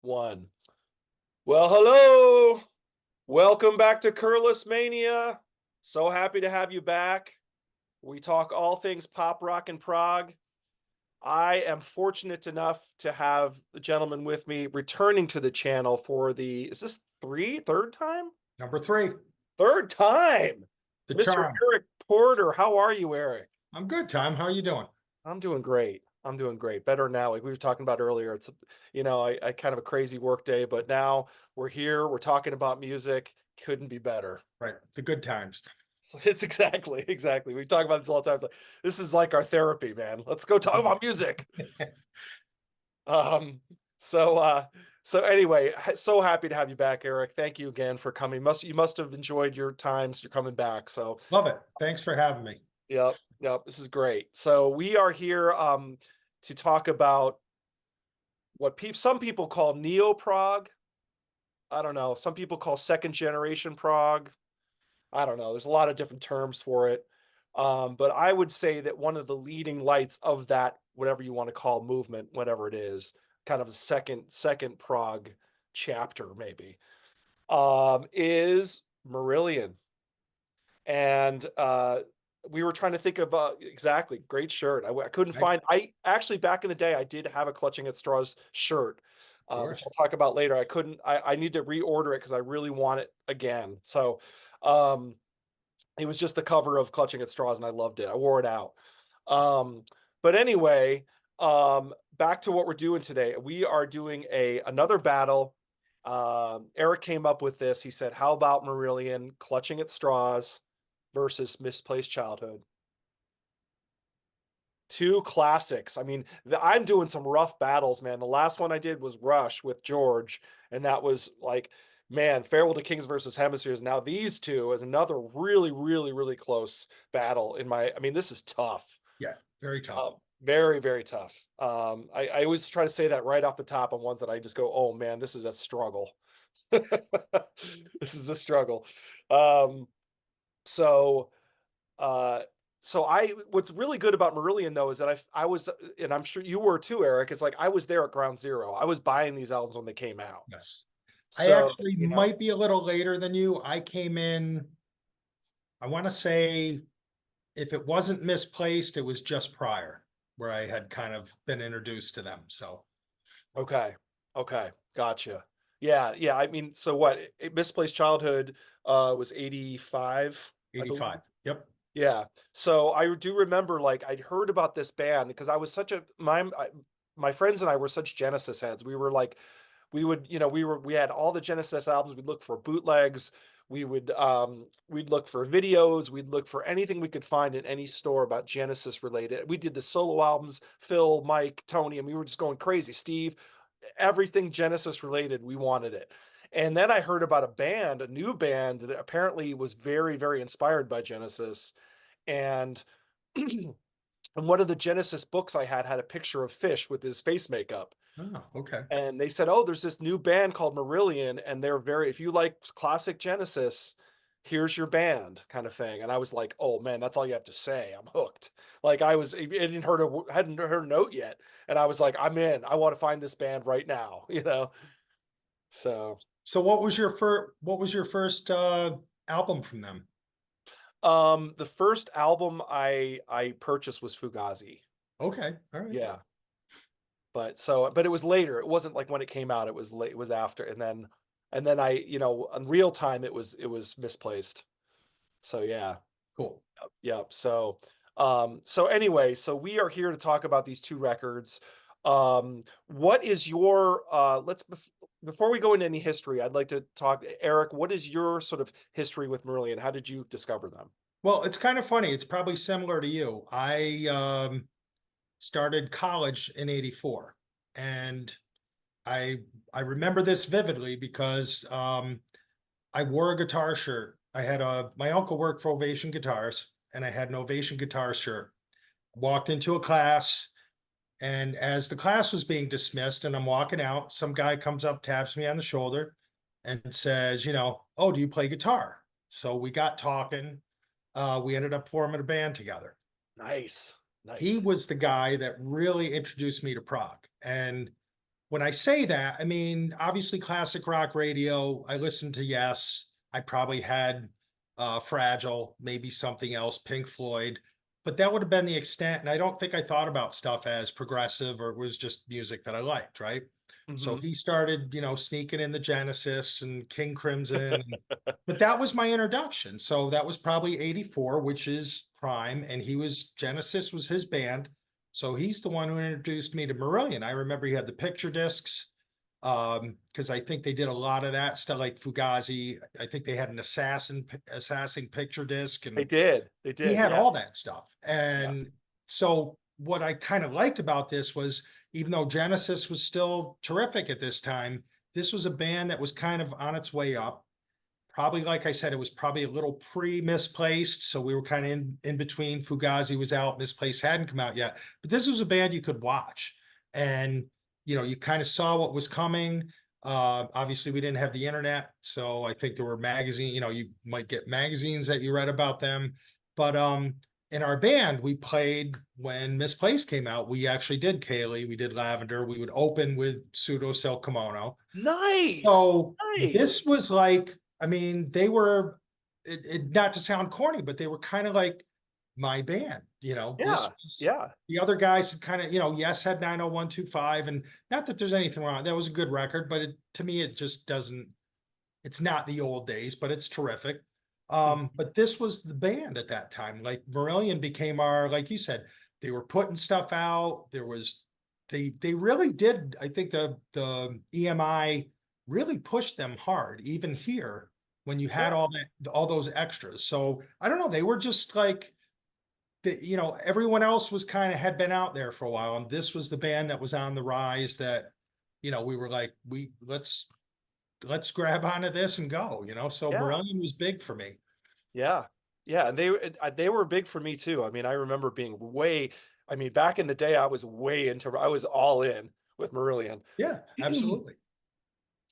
One. Well, hello. Welcome back to Curless Mania. So happy to have you back. We talk all things pop, rock, and prog. I am fortunate enough to have the gentleman with me returning to the channel for is this third time? Number three, Third time. the Mr. charm. Eric Porter. How are you, Eric? I'm good, Tom. How are you doing? I'm doing great. I'm doing great. Better now. Like we were talking about earlier, I kind of a crazy work day, but now we're here. We're talking about music. Couldn't be better. Right, the good times. So it's exactly. We talk about this all the time. It's like, this is like our therapy, man. Let's go talk about music. Um, so uh, so anyway, so happy to have you back, Eric. Thank you again for coming. You must have enjoyed your times. You're coming back. So Love it. Thanks for having me. yep, this is great. So we are here to talk about what some people call neo-prog. I don't know. Some people call second generation prog. I don't know. There's a lot of different terms for it. But I would say that one of the leading lights of that, whatever you want to call movement, whatever it is, kind of a second prog chapter, maybe, is Marillion. And we were trying to think of exactly great shirt. I couldn't Right, find. I actually back in the day I did have a Clutching at Straws shirt, sure. which I'll talk about later. I couldn't. I need to reorder it because I really want it again. So um, it was just the cover of Clutching at Straws, and I loved it. I wore it out. Um, but anyway, back to what we're doing today. We are doing another battle. Eric came up with this. He said, "How about Marillion Clutching at Straws versus Misplaced Childhood?" Two classics. I mean, I'm doing some rough battles, man. The last one I did was Rush with George, and that was like, man, Farewell to Kings versus Hemispheres. Now these two is another really close battle I mean, this is tough. Yeah, very tough. Very tough. I always try to say that right off the top on ones that I just go, oh man, this is a struggle. This is a struggle. Um, so uh what's really good about Marillion though is that I was, and I'm sure you were too, Eric, is like I was there at ground zero. I was buying these albums when they came out. Yes. I So, actually might be a little later than you. I came in, I want to say, if it wasn't misplaced, it was just prior where I had kind of been introduced to them. So okay. Okay. Gotcha. Yeah. I mean, so what? Misplaced Childhood was 85, I believe. 85. Yep. Yeah. So I do remember like I'd heard about this band because I was such a my friends and I were such Genesis heads. We were like we would, we had all the Genesis albums. We'd look for bootlegs. We'd look for videos. We'd look for anything we could find in any store about Genesis related. We did the solo albums, Phil, Mike, Tony, and we were just going crazy. Steve, everything Genesis related, we wanted it. And then I heard about a new band that apparently was very inspired by Genesis. And and one of the Genesis books I had a picture of Fish with his face makeup. Oh, okay. And they said, "Oh, there's this new band called Marillion, and if you like classic Genesis, here's your band," kind of thing. And I was like, "Oh man, that's all you have to say. I'm hooked." Like I hadn't heard a note yet, and I was like, "I'm in. I want to find this band right now." So So what was your first album from them? the first album I purchased was Fugazi. Okay. All right. Yeah, but it was later. It wasn't like when it came out. It was late. It was after, and then on real time it was Misplaced. So yeah. Cool. Yep. So anyway, so we are here to talk about these two records. What is your before we go into any history, I'd like to talk, Eric, what is your sort of history with Marillion? How did you discover them? Well, it's kind of funny. It's probably similar to you. I started college in '84, and I I remember this vividly because I wore a guitar shirt. I had my uncle worked for Ovation Guitars, and I had an Ovation guitar shirt. Walked into a class, and as the class was being dismissed, and I'm walking out, some guy comes up, taps me on the shoulder, and says, "Oh, do you play guitar?" So we got talking. We ended up forming a band together. Nice. He Nice. was the guy that really introduced me to prog. And when I say that, I mean, obviously classic rock radio. I listened to Yes. I probably had Fragile, maybe something else, Pink Floyd, but that would have been the extent. And I don't think I thought about stuff as progressive or it was just music that I liked, right? So Mhm. he started, sneaking in the Genesis and King Crimson. But that was my introduction. So that was probably 84, which is prime. And Genesis was his band. So he's the one who introduced me to Marillion. I remember he had the picture discs because I think they did a lot of that stuff like Fugazi. I think they had an assassin picture disc, They and did, they he did, had yeah, all that stuff. yeah, And so what I kind of liked about this was even though Genesis was still terrific at this time, this was a band that was kind of on its way up. Probably, like I said, it was probably a little pre-Misplaced, so we were kind of in between. Fugazi was out, Misplaced hadn't come out yet, but this was a band you could watch, and you kind of saw what was coming. Obviously, we didn't have the internet, so I think there were magazines. You might get magazines that you read about them, but in our band, we played when Misplaced came out. We actually did Kaylee, we did Lavender. We would open with Pseudo Silk Kimono. nice, So this nice, was like, I mean, they were not to sound corny, but they were kind of like my band. This yeah, was yeah, the other guys had kind of, Yes had 90125, and not that there's anything wrong. That was a good record, but to me, it just doesn't, it's not the old days, but it's terrific. mhm, But this was the band at that time. Like Marillion became our, like you said, they were putting stuff out. They really did. I think the EMI really pushed them hard, even here when you had yeah, all those extras. So I don't know. They were just like everyone else was kind of had been out there for a while, and this was the band that was on the rise that we were like, let's grab onto this and go, So yeah. Marillion was big for me. Yeah. Yeah, and they were big for me too. I mean, I remember being way I mean, back in the day, I was all in with Marillion. Yeah, absolutely.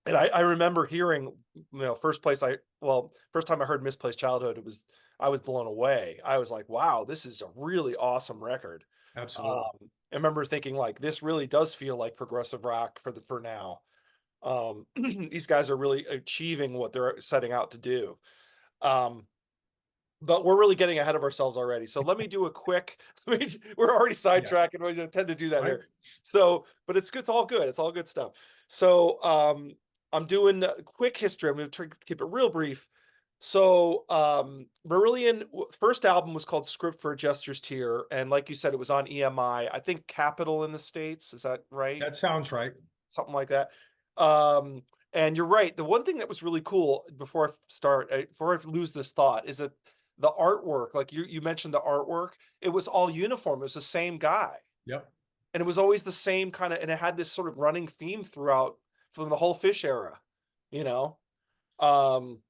And I remember hearing, first time I heard Misplaced Childhood, I was blown away. I was like, wow, this is a really awesome record. Absolutely. I remember thinking like this really does feel like progressive rock for now. These guys are really achieving what they're setting out to do. Um, but we're really getting ahead of ourselves already. So let me do a quick. We're already Yeah. sidetracking. We tend to do that Right. here. So, but it's good. It's all good. It's all good stuff. So, I'm doing a quick history. I'm going to try to keep it real brief. So, Marillion first album was called "Script for a Jester's Tear," and like you said, it was on EMI. I think Capitol in the States. Is that right? That sounds right. Something like that. Um, and you're right. The one thing that was really cool before I lose this thought, is that the artwork, like you mentioned the artwork, it was all uniform. It was the same guy, Yep. and it was always the same kind of, and it had this sort of running theme throughout from the whole Fish era, you know. Um,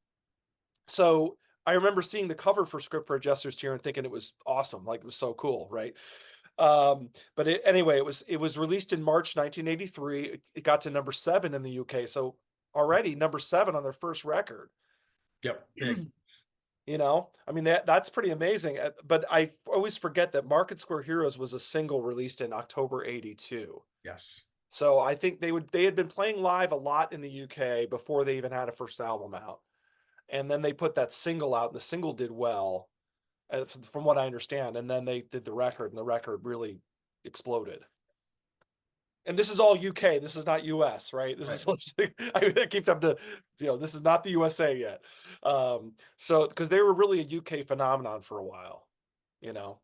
so I remember seeing the cover for Script for a Jester's Tear and thinking it was awesome, like it was so cool, right? Anyway, it was released in March 1983. It got to number 7 in the UK. So already number 7 on their first record. Yep. Big. I mean that's pretty amazing. But I always forget that Market Square Heroes was a single released in October 82. Yes. So I think they had been playing live a lot in the UK before they even had a first album out. And then they put that single out and the single did well, from what I understand, and then they did the record and the record really exploded. And this is all UK. This is not US, right? This Right. is I keep them to, this is not the USA yet. So because they were really a UK phenomenon for a while, you know.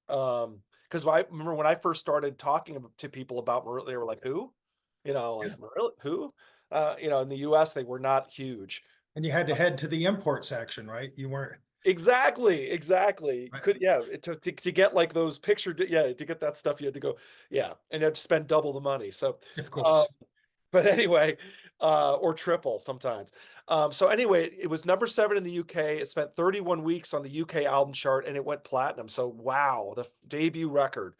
Because I remember when I first started talking to people about Marillion, they were like, "Who?" Like Yeah. Marillion, who? In the US, they were not huge. And you had to head to the import section, right? You weren't Exactly, exactly. right. Could yeah, to get like those yeah, to get that stuff you had to go, yeah, and you had to spend double the money. So, Of uh, course. but anyway, or triple sometimes. So anyway, it was number 7 in the UK. It spent 31 weeks on the UK album chart and it went platinum. So wow, the debut record.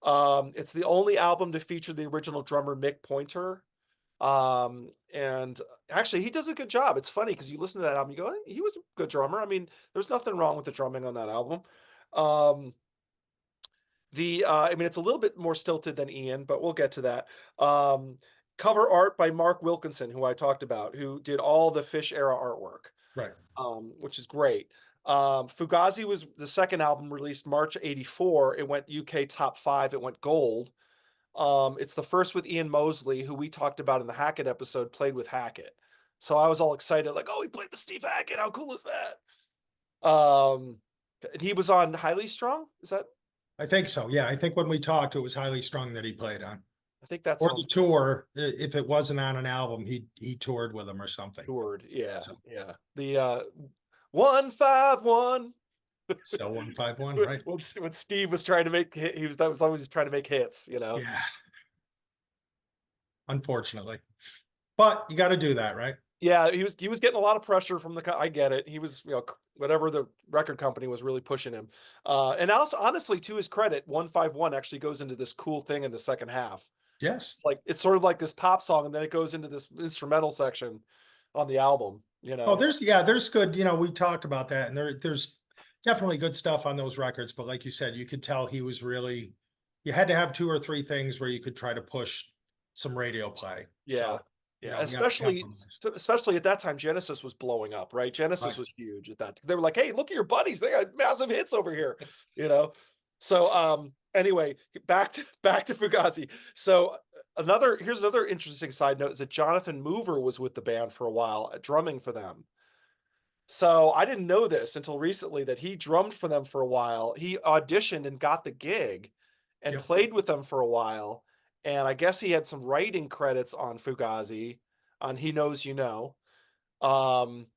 It's the only album to feature the original drummer Mick Pointer. And actually he does a good job. It's funny because you listen to that album, you go, "Hey, he was a good drummer." I mean, there's nothing wrong with the drumming on that album. Um, I mean, it's a little bit more stilted than Ian, but we'll get to that. Um, Cover art by Mark Wilkinson, who I talked about, who did all the Fish era artwork, Right. which is great. Fugazi was the second album released March '84. It went UK top 5. It went gold. It's the first with Ian Mosley, who we talked about in the Hackett episode, played with Hackett. So I was all excited, like, oh, he played with Steve Hackett. How cool is that? And he was on Highly Strung. Is that? I think so. Yeah, I think when we talked, it was Highly Strung that he played on, I think that or sounds the tour. If it wasn't on an album, he toured with them or something. toured. Yeah, So, yeah. The 151. so 151, right? When Steve was trying to make he was that was always trying to make hits, you know. Yeah, unfortunately, but you got to do that, right? Yeah, he was getting a lot of pressure from I get it. He was, whatever the record company was really pushing him. And also, honestly, to his credit, 151 actually goes into this cool thing in the second half. Yes. It's like it's sort of like this pop song, and then it goes into this instrumental section on the album, Oh, there's good. We talked about that, and there's definitely good stuff on those records. But like you said, you could tell he was really. You had to have two or three things where you could try to push some radio play. Yeah. So, Yeah, you have to compromise. especially at that time, Genesis was blowing up, right? Genesis Right. was huge at that. They were like, "Hey, look at your buddies; they got massive hits over here," you know. So, anyway, back to Fugazi. So, here's another interesting side note: is that Jonathan Mover was with the band for a while, drumming for them. So I didn't know this until recently that he drummed for them for a while. He auditioned and got the gig and Yep. played with them for a while. And I guess he had some writing credits on Fugazi, on He Knows You Know. Um,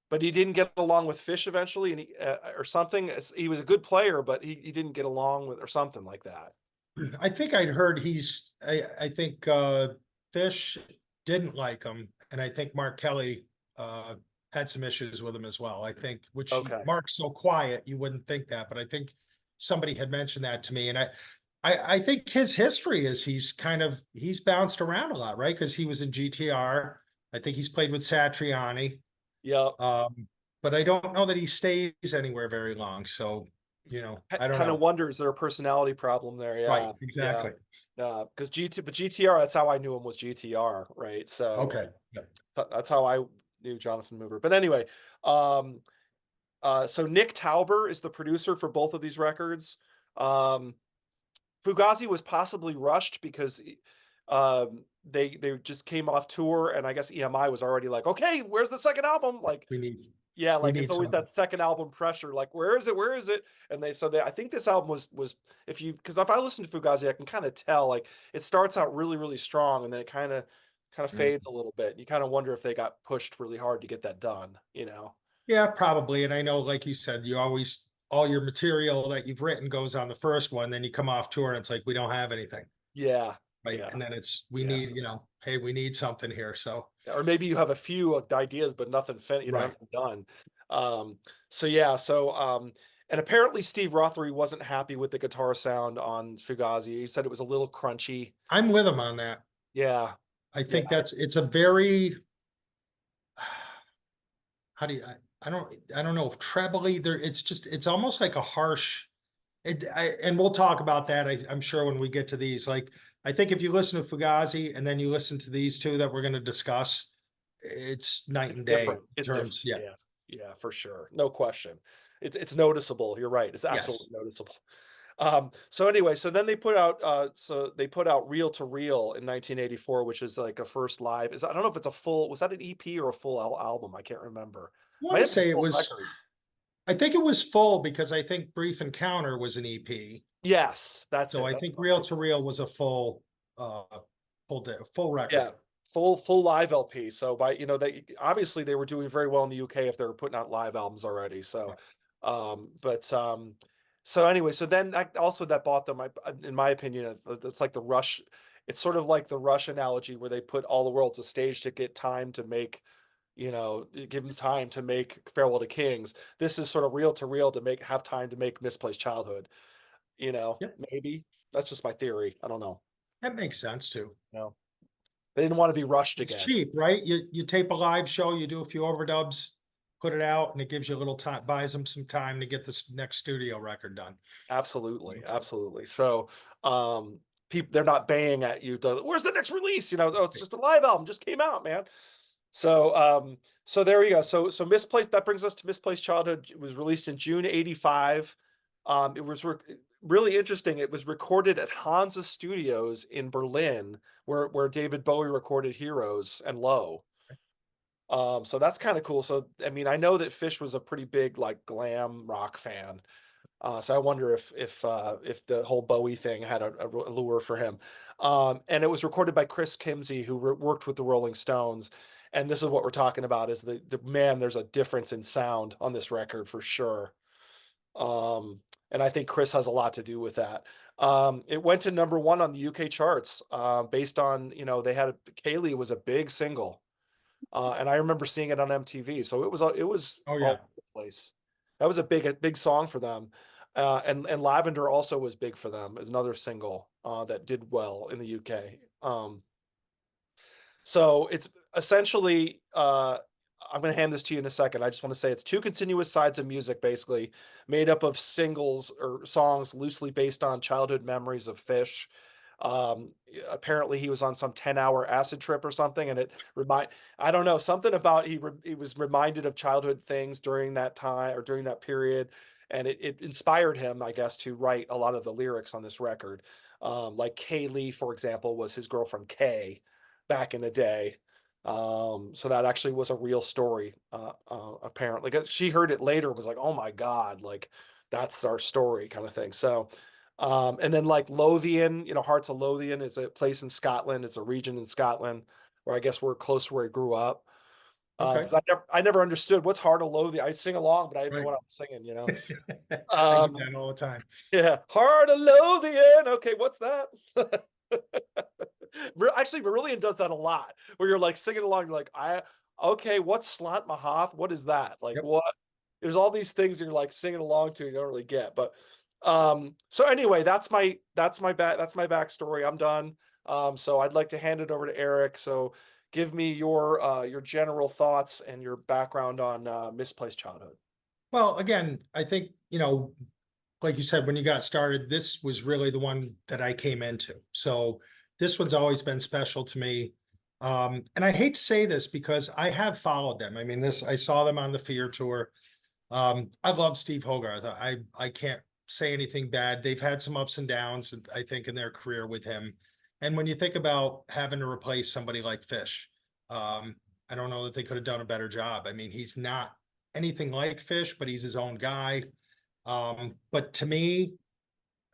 but he didn't get along with Fish eventually, and or something. He was a good player, but he didn't get along with, or something like that. I think I'd heard I think Fish didn't like him, and I think Mark Kelly had some issues with him as well. I think, Okay. Mark's so quiet, you wouldn't think that, but I think somebody had mentioned that to me, and I think his history is he's bounced around a lot, right? Because he was in GTR. I think he's played with Satriani, Yep. but I don't know that he stays anywhere very long. So, I don't Kind of know. wonder, is there a personality problem there? Right, Yeah. Yeah. exactly. Because GTR, that's how I knew him, was GTR, right? So Okay. Yeah. that's how I knew Jonathan Mover. But anyway, um, so Nick Tauber is the producer for both of these records. Um, Fugazi was possibly rushed because they just came off tour, and I guess EMI was already like, okay, where's the second album? Like, We need yeah, we like it's need always something. that second album pressure. Like, where is it? Where is it? And I think this album was because if I listen to Fugazi, I can kind of tell, like, it starts out really really strong, and then it kind of Mm. fades a little bit. You kind of wonder if they got pushed really hard to get that done. Yeah, probably. And I know, like you said, you always all your material that you've written goes on the first one, then you come off tour and it's like we don't have anything. Yeah, Right. yeah, And then we yeah. need, hey, we need something here. So Or maybe you have a few ideas, but right. nothing done. Um, so yeah, and apparently Steve Rothery wasn't happy with the guitar sound on Fugazi. He said it was a little crunchy. I'm with him on that. Yeah, I yeah, think it's a very how do you I don't know if trebly there it's almost like a harsh and we'll talk about that. I'm sure when we get to these, like, I think if you listen to Fugazi and then you listen to these two that we're going to discuss, it's night it's and day different. in It's different. terms. Yeah. Yeah, yeah, for sure, no question. It's noticeable. You're right. It's Yes. absolutely noticeable. So anyway, so they put out Reel to Reel in 1984, which is like a first live. I don't know if it's a full, was that an EP or a full album? I can't remember. I want Might to have been a say full record. I think it was full because I think Brief Encounter was an EP. Yes, that's So it. I That's think what I'm Reel thinking. to Reel was a uh, full record. Yeah, full live LP. So they obviously they were doing very well in the UK if they were putting out live albums already. Yeah. So, but so anyway, so then that bought them, in my opinion, it's like the Rush. It's sort of like the Rush analogy where they put All the World's a Stage to get time to make, give them time to make Farewell to Kings. This is sort of Reel to Reel to have time to make Misplaced Childhood. Yep. Maybe that's just my theory. I don't know. That makes sense too. No, they didn't want to be rushed It's again. cheap, right? You tape a live show, you do a few overdubs, put it out, and it gives you a little time, buys them some time to get this next studio record done. Absolutely, absolutely. So, people they're not baying at you to, "Where's the next release?" "Oh, it's just a live album, just came out, man." So, so there you go. So Misplaced, that brings us to Misplaced Childhood. It was released in June '85. It was really interesting. It was recorded at Hansa Studios in Berlin, where David Bowie recorded Heroes and Low. So that's kind of cool. So, I mean, I know that Fish was a pretty big like glam rock fan. So I wonder if the whole Bowie thing had a lure for him. And it was recorded by Chris Kimsey, who worked with the Rolling Stones. And this is what we're talking about: is the man. There's a difference in sound on this record for sure. And I think Chris has a lot to do with that. It went to number 1 on the UK charts, based on, they had Kaylee was a big single. And I remember seeing it on MTV. So it was Oh all yeah. over the place. That was a big song for them. And Lavender also was big for them as another single that did well in the UK. So it's essentially, I'm going to hand this to you in a second. I just want to say it's two continuous sides of music, basically made up of singles or songs loosely based on childhood memories of Fish. Apparently he was on some 10-hour acid trip or something, and I don't know, something about he was reminded of childhood things during that time or during that period, and it inspired him, I guess, to write a lot of the lyrics on this record. Like Kaylee, for example, was his girlfriend Kay back in the day. So that actually was a real story, apparently. 'Cause she heard it later, was like, "Oh my God, like that's our story," kind of thing. So, and then like Lothian, Hearts of Lothian is a place in Scotland. It's a region in Scotland where I guess we're close to where he grew up. Okay. Because I never understood what's Heart of Lothian. I sing along, but I didn't know Right. what I was singing. I do Um, that all the time. yeah, Heart of Lothian. Okay, what's that? Actually, Marillion does that a lot, where you're like singing along. You're like, okay, what's Slant Mahath? What is that? Like, Yep. what? There's all these things you're like singing along to. You don't really get, but so anyway, that's my backstory. I'm done. So I'd like to hand it over to Eric. So give me your general thoughts and your background on Misplaced Childhood. Well, again, I think, like you said, when you got started, this was really the one that I came into. So this one's always been special to me. And I hate to say this because I have followed them. I mean, I saw them on the Fear tour. I love Steve Hogarth. I can't say anything bad. They've had some ups and downs, I think, in their career with him. And when you think about having to replace somebody like Fish, I don't know that they could have done a better job. I mean, he's not anything like Fish, but he's his own guy. But to me,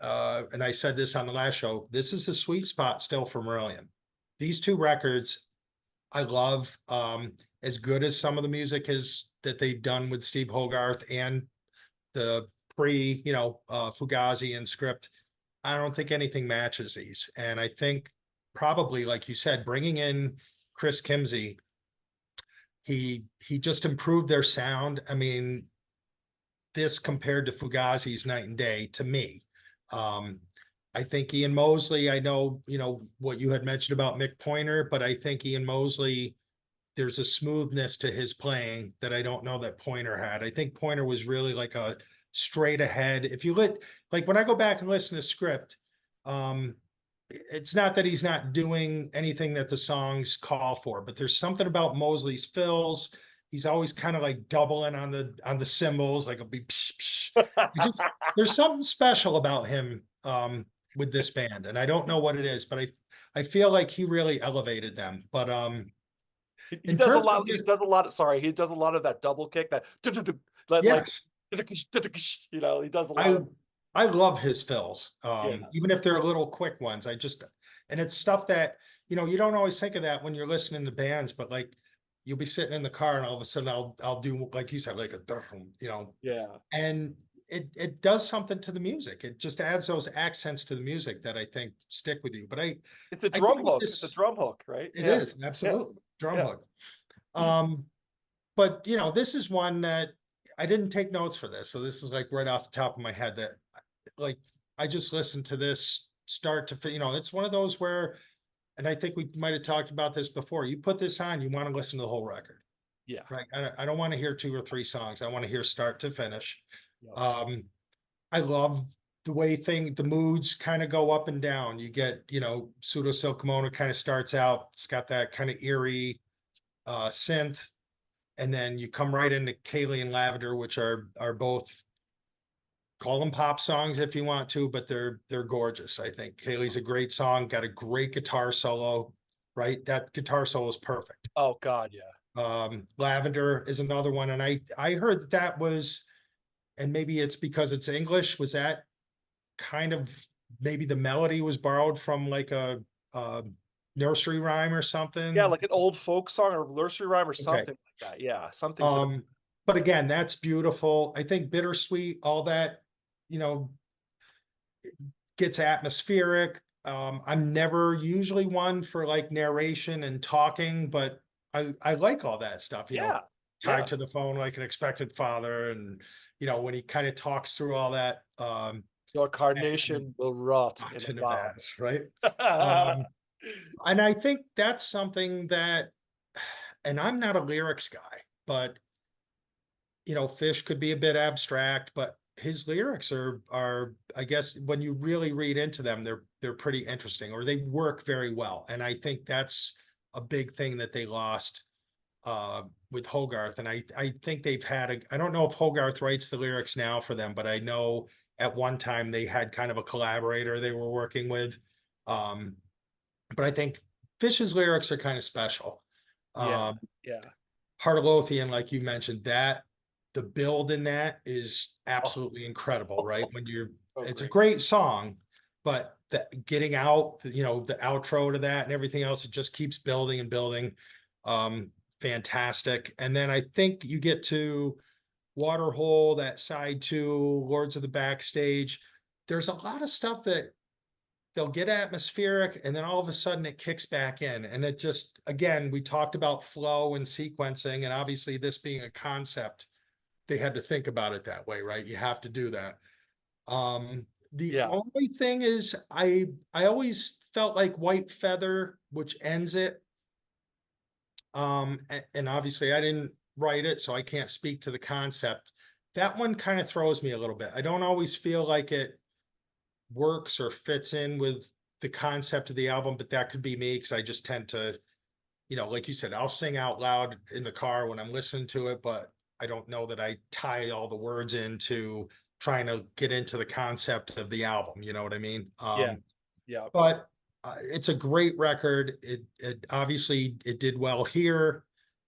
and I said this on the last show, this is the sweet spot still for Marillion. These two records I love. As good as some of the music is that they've done with Steve Hogarth and the Fugazi and script, I don't think anything matches these. And I think probably, like you said, bringing in Chris Kimsey, he just improved their sound. I mean, this compared to Fugazi's night and day to me. Um, I think Ian Mosley, I know, what you had mentioned about Mick Pointer, but I think Ian Mosley, there's a smoothness to his playing that I don't know that Pointer had. I think Pointer was really like a straight ahead. If you like when I go back and listen to script, it's not that he's not doing anything that the songs call for, but there's something about Mosley's fills. He's always kind of like doubling on the cymbals, like a big psh, psh. There's something special about him with this band, and I don't know what it is, but I feel like he really elevated them. But He in does a terms of lot. He does a lot of. Sorry, he does a lot of that double kick. That like, yes, he does a lot I of. I love his fills. Yeah, Even if they're little quick ones. And it's stuff that, you don't always think of that when you're listening to bands, but like you'll be sitting in the car and all of a sudden I'll do, like you said, like a yeah. and it does something to the music. It just adds those accents to the music that I think stick with you. But It's a I drum think with hook. It's a this, drum hook, right? it Yeah, is yeah, absolutely drum yeah. hook. Um, but this is one that I didn't take notes for this. So this is like right off the top of my head that like I just listened to this start to it's one of those where, and I think we might have talked about this before. You put this on, you want to listen to the whole record. Yeah. right? I don't want to hear two or three songs. I want to hear start to finish. Yep. Um, I love the way the moods kind of go up and down. You get, Pseudo Silk Kimono kind of starts out, it's got that kind of eerie synth, and then you come right into Kaylee and Lavender, which are both, call them pop songs if you want to, but they're gorgeous. I think Kaylee's a great song, got a great guitar solo, right? That guitar solo is perfect. Oh God, yeah. Lavender is another one, and I heard that was, and maybe it's because it's English, was that kind of, maybe the melody was borrowed from like a nursery rhyme or Yeah, something. like an old folk song or nursery rhyme or Okay. something like that. Yeah, something to the Um, but again, that's beautiful. I think Bittersweet, all that, you know, gets atmospheric. I'm never usually one for like narration and talking, but I like all that stuff, yeah, tied yeah. to the phone like an expected father, and when he kind of talks through all that, Your and carnation will rot in a onto the vase. vase, right? Um, and I think that's something that, and I'm not a lyrics guy, but Fish could be a bit abstract, but his lyrics are I guess when you really read into them, they're pretty interesting, or they work very well. And I think that's a big thing that they lost with Hogarth. And I think they've had I don't know if Hogarth writes the lyrics now for them, but I know at one time they had kind of a collaborator they were working with. Um, but I think Fish's lyrics are kind of special. Yeah, Um, yeah. Heart of Lothian, like you mentioned, that the build in that is Oh, absolutely incredible, right? When you're, so it's a great. great song, but getting out, the outro to that and everything else, it just keeps building and building. Um, Fantastic. And then I think you get to Waterhole, that side two, Lords of the Backstage. There's a lot of stuff that they'll get atmospheric, and then all of a sudden it kicks back in, and it just, again, we talked about flow and sequencing, and obviously this being a concept, they had to think about it that way, right? You have to do that. The Yeah, only thing is, I always felt like White Feather, which ends it, and obviously I didn't write it, so I can't speak to the concept. That one kind of throws me a little bit. I don't always feel like it works or fits in with the concept of the album, but that could be me because I just tend to, like you said, I'll sing out loud in the car when I'm listening to it, but I don't know that I tie all the words into trying to get into the concept of the album. You know what I mean? yeah, yeah, But it's a great record. It obviously it did well here.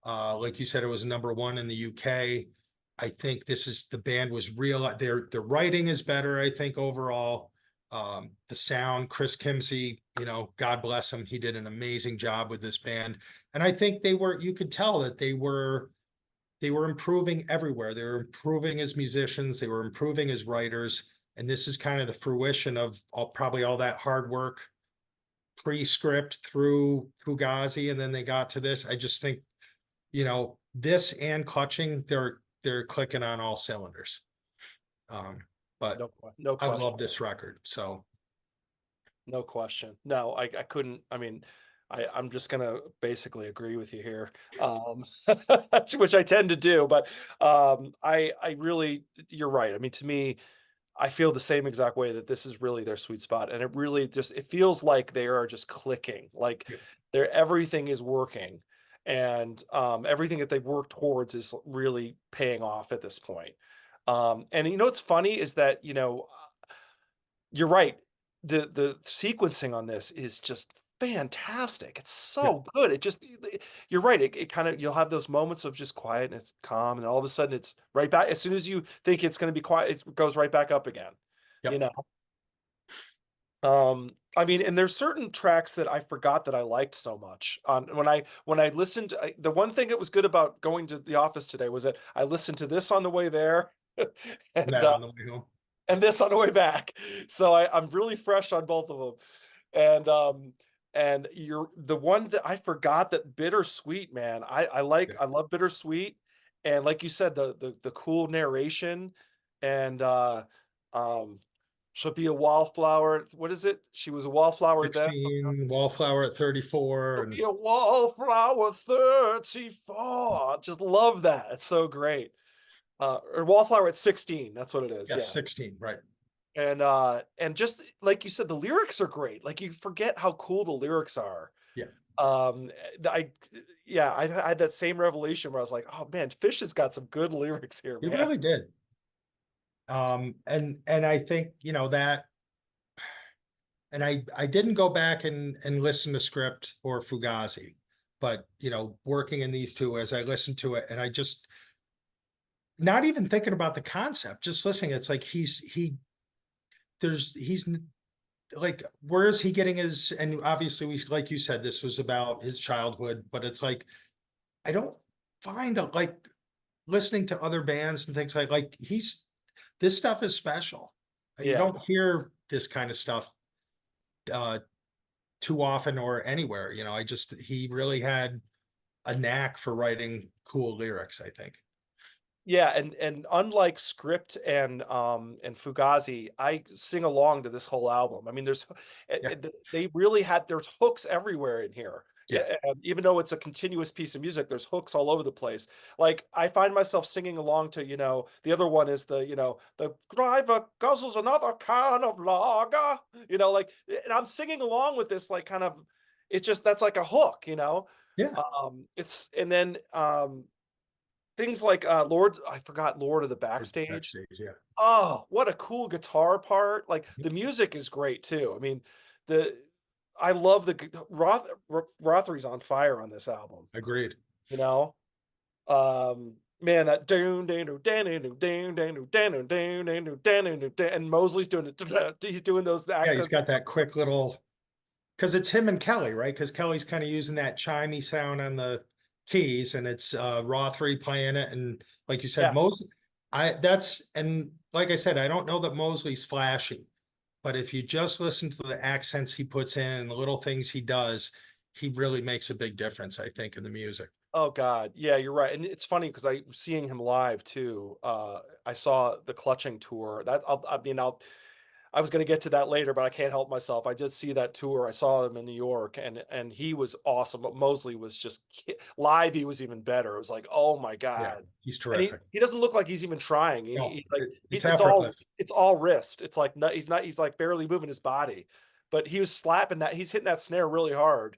Like you said, it was number one in the UK. I think the band was real. Their writing is better, I think, overall. The sound, Chris Kimsey, God bless him, he did an amazing job with this band. And I think you could tell that they were improving everywhere. They were improving as musicians, they were improving as writers. And this is kind of the fruition of probably all that hard work pre-script through Fugazi, and then they got to this. I just think, this and Clutching, they're clicking on all cylinders. Um, but no I question. love this record. So No question. No, I couldn't. I mean, I'm just gonna basically agree with you here, which I tend to do. But I really, you're right. I mean, to me, I feel the same exact way that this is really their sweet spot, and it really just it feels like they are just clicking, like yeah, everything is working, and everything that they've worked towards is really paying off at this point. And what's funny is that you're right. The sequencing on this is just fantastic. It's yeah, so good. It just you're right. It kind of you'll have those moments of just quiet and it's calm, and all of a sudden it's right back. As soon as you think it's going to be quiet, it goes right back up again. You yep, know. I mean, and there's certain tracks that I forgot that I liked so much. When I listened, the one thing that was good about going to the office today was that I listened to this on the way there, and and that on the way home. this on the way back. So I'm really fresh on both of them. And you're the one that I forgot, that Bittersweet, man. Yeah, I love Bittersweet. And like you said, the cool narration, and um She'll be a wallflower. What is it? She was a wallflower then. 16, Wallflower at 34, She'll and be a wallflower 34. Just love that. It's so great. Or wallflower at 16. That's what it is. yes, Yeah. 16, right. And just like you said, the lyrics are great. Like you forget how cool the lyrics are. Yeah, Um, I yeah, I had that same revelation where I was like, oh man, Fish has got some good lyrics here, he man. really did. And I think, that, and I didn't go back and listen to Script or Fugazi, but working in these two as I listened to it, and I just not even thinking about the concept, just listening, it's like he's like, where is he getting his, and obviously we, like you said, this was about his childhood, but it's like, I don't find like listening to other bands and things like this stuff is special. You Yeah. don't hear this kind of stuff uh too often or anywhere. He really had a knack for writing cool lyrics, I think. Yeah, and unlike Script and Fugazi, I sing along to this whole album. I mean, Yeah, they really had there's hooks everywhere in here. yeah, And even though it's a continuous piece of music, there's hooks all over the place. Like I find myself singing along to, the other one is the driver guzzles another can of lager, like and I'm singing along with this like kind of it's just that's like a hook. yeah. It's and then things like, I forgot Lord of the Backstage. Backstage, yeah. Oh, what a cool guitar part. Like, the music is great too. I mean, the I love the gu Rothery's on fire on this album, Agreed. you know? Man, that doon doon doon doon doon doon doon doon doon doon doon doon doon and Mosley's doing it. He's doing those Yeah, he's accents. got that quick little, because it's him and Kelly, right? Because Kelly's kind of using that chimey sound on the keys, and it's Rothery playing it, and like you said, Yes. and like I said, I don't know that Mosley's flashy, but if you just listen to the accents he puts in and the little things he does, he really makes a big difference, I think, in the music. Oh god. Yeah, you're right, and it's funny because I seeing him live too. I saw the Clutching tour. I was gonna get to that later, but I can't help myself. I did see that tour. I saw him in New York, and he was awesome. But Mosley was just live. He was even better. It was like, oh my Yeah, god, he's and he terrific. he doesn't look like he's even trying. No, Like it's it's effortless. it's all wrist. It's like he's not. He's like barely moving his body, but he was slapping that. He's hitting that snare really hard.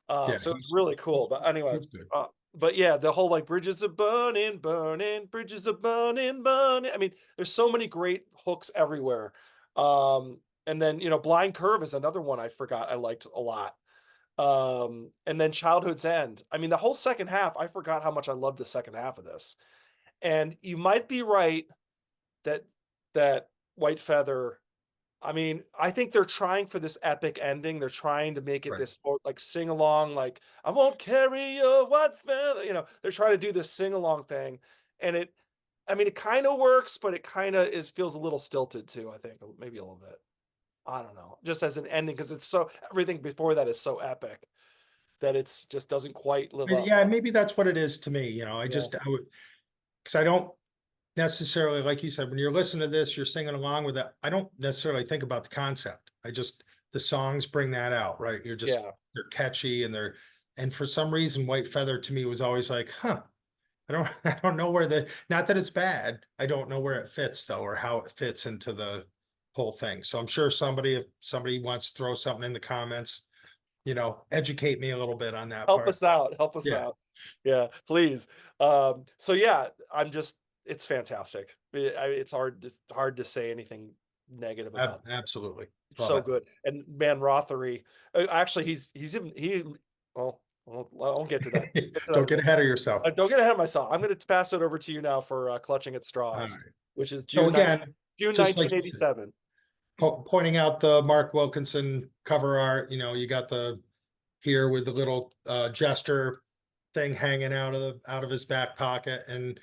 Yeah, So it's really cool. But anyway, he's good. but yeah, the whole like bridges are burning, burning, bridges are burning, burning. I mean, there's so many great hooks everywhere. And then Blind Curve is another one I forgot I liked a lot. And then Childhood's End. I mean, the whole second half, I forgot how much I loved the second half of this. And you might be right that that White Feather I mean, I think they're trying for this epic ending. They're trying to make it Right. this or like sing along, like I won't carry your white feather. They're trying to do this sing along thing, and I mean, it kind of works, but it kind of is feels a little stilted too. I think maybe a little bit. I don't know, just as an ending because it's so everything before that is so epic that it's just doesn't quite live up. Yeah, maybe that's what it is to me. Yeah, I would, because I don't necessarily, like you said, when you're listening to this, you're singing along with it. I don't necessarily think about the concept. The songs bring that out, right? yeah. They're catchy, and for some reason, White Feather to me was always like, huh, I don't know not that it's bad. I don't know where it fits though, or how it fits into the whole thing. So I'm sure if somebody wants to throw something in the comments, educate me a little bit on that Help part. us out. Help us Yeah, out. Yeah, please. So yeah, it's fantastic. It's hard to say anything negative about it. absolutely. It's Love so it. good. And man, Rothery, actually, well, I'll get to that. Get to that Don't in a get minute. ahead of yourself. Don't get ahead of myself. I'm going to pass it over to you now for Clutching at All Straws, right. which is So again, June just like you said, 1987. pointing out the Mark Wilkinson cover art, you got the here with the little jester thing hanging out of his back pocket. And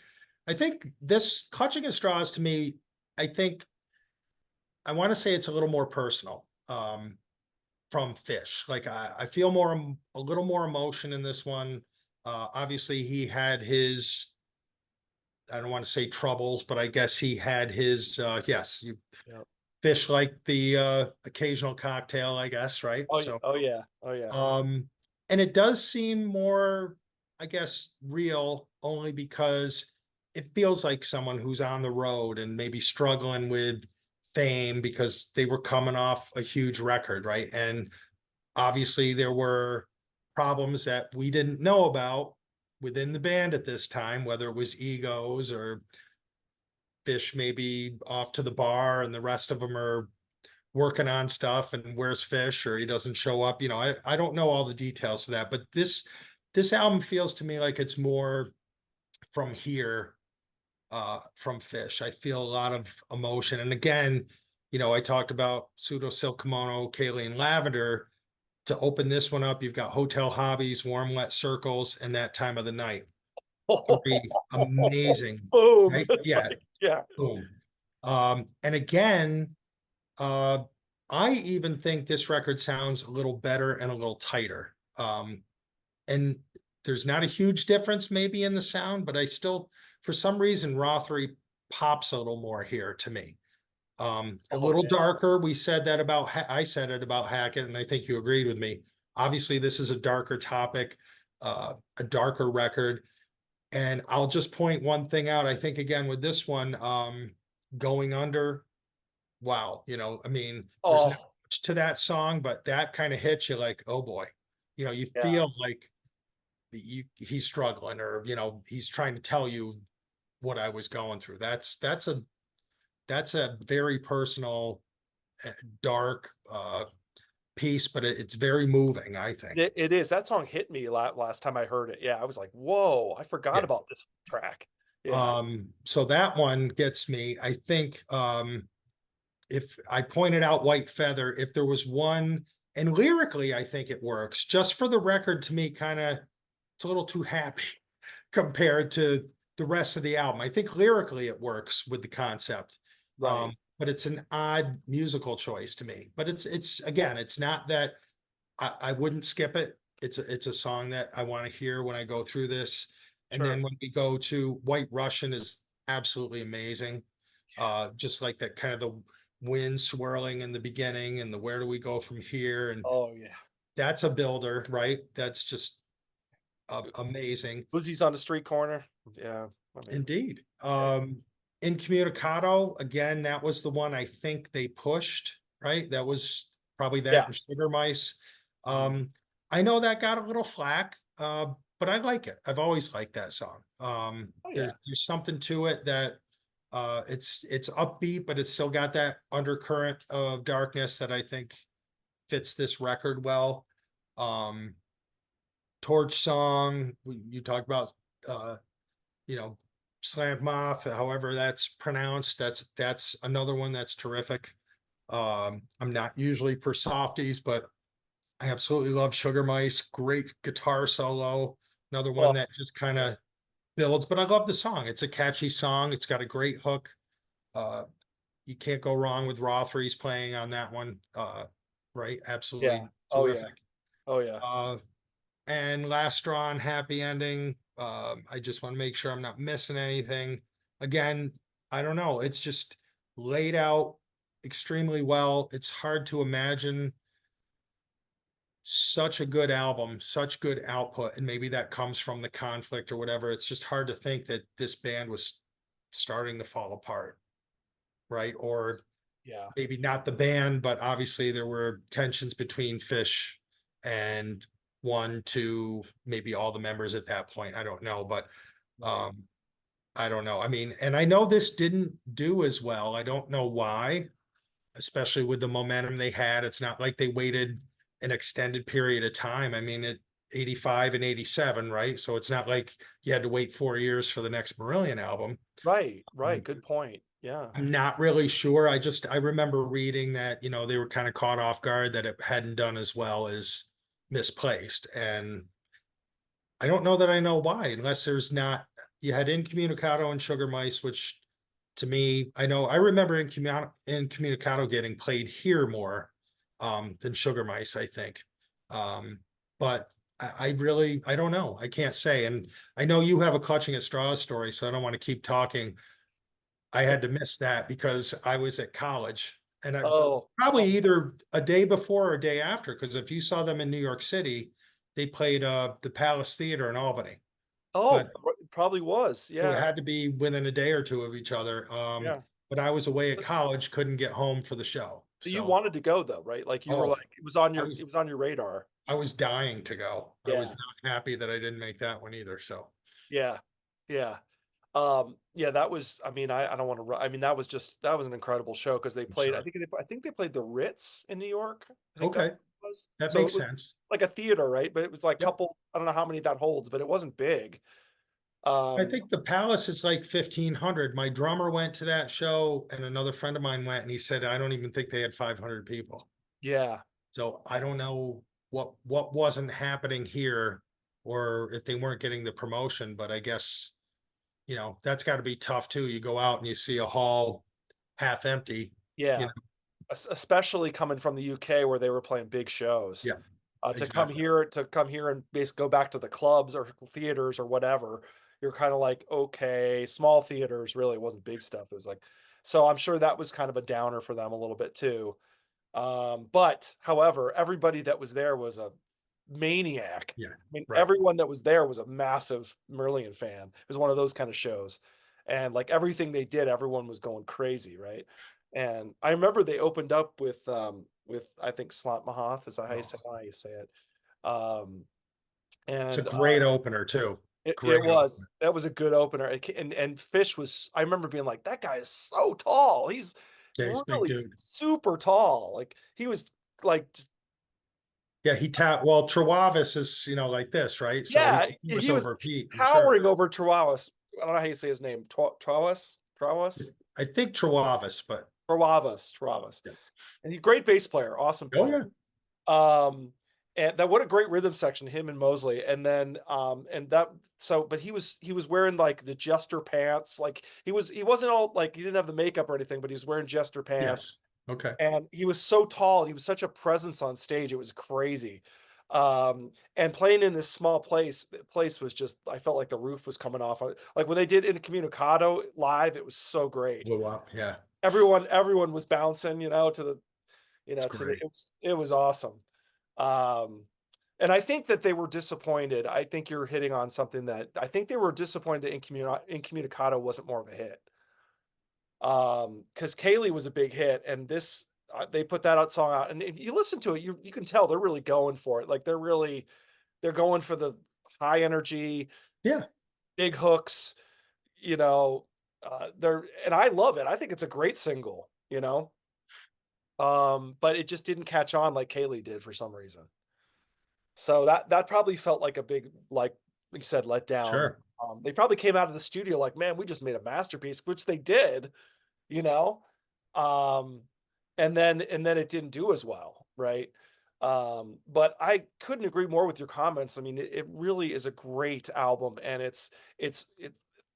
I think this Clutching at Straws to me, I think I want to say it's a little more personal from Fish. Like I feel a little more emotion in this one. Obviously he had his, I don't want to say troubles, but I guess he had his yes, Yeah. Fish like the occasional cocktail, I guess, right? Oh yeah, So oh yeah, oh yeah. um, and it does seem more, I guess, real only because it feels like someone who's on the road and maybe struggling with fame because they were coming off a huge record, right? And obviously there were problems that we didn't know about within the band at this time, whether it was egos or Fish maybe off to the bar and the rest of them are working on stuff and where's Fish or he doesn't show up. I don't know all the details of that, but this album feels to me like it's more from here, from Fish. I feel a lot of emotion. And again, I talked about Pseudo Silk Kimono, Kaylee and Lavender. To open this one up, you've got Hotel Hobbies, Warm Wet Circles, and That Time of the Night. Three amazing, Boom. right? It's Yeah, like, yeah. boom. And again, uh, I even think this record sounds a little better and a little tighter. And there's not a huge difference maybe in the sound, but I still, for some reason, Rothery pops a little more here to me. A Oh little yeah. darker. We said that about, I said it about Hackett, and I think you agreed with me. Obviously, this is a darker topic, a darker record. And I'll just point one thing out. I think again with this one, Going Under, wow, I mean, there's not Oh much to that song, but that kind of hits you like, oh boy, you yeah. feel like he's struggling, or he's trying to tell you what I was going through. That's a very personal, uh, dark piece, but it's very moving, I think. It is. That song hit me last time I heard it. Yeah, I was like, whoa, I forgot Yeah. about this track. Yeah. So that one gets me. I think if I pointed out White Feather, if there was one, and lyrically, I think it works. Just for the record, to me, kind of, it's a little too happy compared to the rest of the album. I think lyrically it works with the concept, Right. but it's an odd musical choice to me. But it's again, it's not that I wouldn't skip it. It's a song that I want to hear when I go through this. And then Sure. when we go to White Russian is absolutely amazing. Just like that kind of the wind swirling in the beginning and the where do we go from here? And Oh yeah. that's a builder, right? That's just amazing. Uzi's on the street corner. Yeah. I mean, Indeed. yeah. Incommunicado, again, that was the one I think they pushed, right? That was probably that Yeah. and Sugar Mice. Mhm. Um, I know that got a little flack, but I like it. I've always liked that song. Oh There's yeah. there's something to it that it's upbeat, but it's still got that undercurrent of darkness that I think fits this record well. Um, Torch Song, you talked about uh you know, Slant Moth, however that's pronounced. That's another one that's terrific. I'm not usually for softies, but I absolutely love Sugar Mice. Great guitar solo. Another one Oh that just kind yeah. of builds, but I love the song. It's a catchy song. It's got a great hook. Uh, you can't go wrong with Rothery's playing on that one. Right? Yeah. Absolutely Oh yeah. terrific. Oh yeah. Uh, and Last Straw and Happy Ending. I just want to make sure I'm not missing anything. Again, I don't know. It's just laid out extremely well. It's hard to imagine such a good album, such good output, and maybe that comes from the conflict or whatever. It's just hard to think that this band was starting to fall apart, right? Or Yeah. maybe not the band, but obviously there were tensions between Fish and one, two, maybe all the members at that point. I don't know, but Right. um, I don't know. I mean, and I know this didn't do as well. I don't know why, especially with the momentum they had. It's not like they waited an extended period of time. I mean, it 85 and 87, right? So it's not like you had to wait 4 years for the next Marillion album. Right. Right. Good point. Yeah. I'm not really sure. I remember reading that, they were kind of caught off guard that it hadn't done as well as Misplaced. And I don't know that I know why, unless there's not, you had Incommunicado and Sugar Mice, which to me, I remember Incommunicado getting played here more than Sugar Mice, I think. But I really, I don't know. I can't say. And I know you have a Clutching at Straws story, so I don't want to keep talking. I had to miss that because I was at college And I Oh, probably oh, either a day before or a day after, because if you saw them in New York City, they played the Palace Theater in Albany. oh, But it probably was. so it Yeah, had to be within a day or two of each other. yeah. But I was away at college, couldn't get home for the show. So you So, wanted to go though, right? Like you were oh, like I was it was on your radar. I was dying to go. I was Yeah, not happy that I didn't make that one either. So, yeah, yeah. Yeah, that was. I mean, I don't want to. I mean, that was an incredible show because they I'm played. sure. I think they played the Ritz in New York. I think that's Okay, what it was. that So it makes was sense. like a theater, right? But it was like Yep. couple. I don't know how many that holds, but it wasn't big. I Um, think the Palace is like 1,500. My drummer went to that show, and another friend of mine went, and he said, I don't even think they had 500 people. yeah, So I yeah, don't know what wasn't happening here, or if they weren't getting the promotion. But I guess that's got to be tough too. You go out and you see a hall half empty. You yeah. know, Especially coming from the UK where they were playing big shows. yeah, exactly. To come here and basically go back to the clubs or theaters or whatever, you're kind of like, okay, small theaters really it wasn't big stuff. It was like, so I'm sure that was kind of a downer for them a little bit too. But however, everybody that was there was a maniac. Yeah, I mean, right. everyone that was there was a massive Marillion fan. It was one of those kind of shows. And like everything they did, everyone was going crazy, right? And I remember they opened up with I think Slant Mahath, is that Oh, how you say it? Um it's a and great opener too. it Great was opener. that was a good opener. And Fish was I remember being like, that guy is so tall. He's Yeah, he's a big really dude. super tall. Like he was like just Yeah, he tapped. Well, Travis is like this, right? So he yeah, can force he was over Pete, I'm sure. towering over Travis. I don't know how you say his name. Travis? Travis? I think Travis, but Travis. yeah. And he's a great bass player, awesome Oh player. yeah, Um, and that what a great rhythm section, him and Mosley. And then and that so but he was wearing like the jester pants. Like he wasn't all like he didn't have the makeup or anything, but he was wearing jester pants. yes, okay, And he was so tall and he was such a presence on stage. It was crazy. And playing in this small place, the place was just I felt like the roof was coming off. Like when they did Incommunicado live, it was so great. blew up. Yeah, Everyone was bouncing, to the it's to the great. it was awesome. Um, and I think that they were disappointed. I think you're hitting on something that I think they were disappointed that Incommunicado wasn't more of a hit. Because Kaylee was a big hit, and this they put that out song out, and if you listen to it, you can tell they're really going for it. Like they're going for the high energy, Yeah, big hooks. They're and I love it. I think it's a great single. But it just didn't catch on like Kaylee did for some reason. So that probably felt like a big like you said let down. sure. They probably came out of the studio like, man, we just made a masterpiece, which they did, you know um and then it didn't do as well, right? But I couldn't agree more with your comments. I mean, it really is a great album, and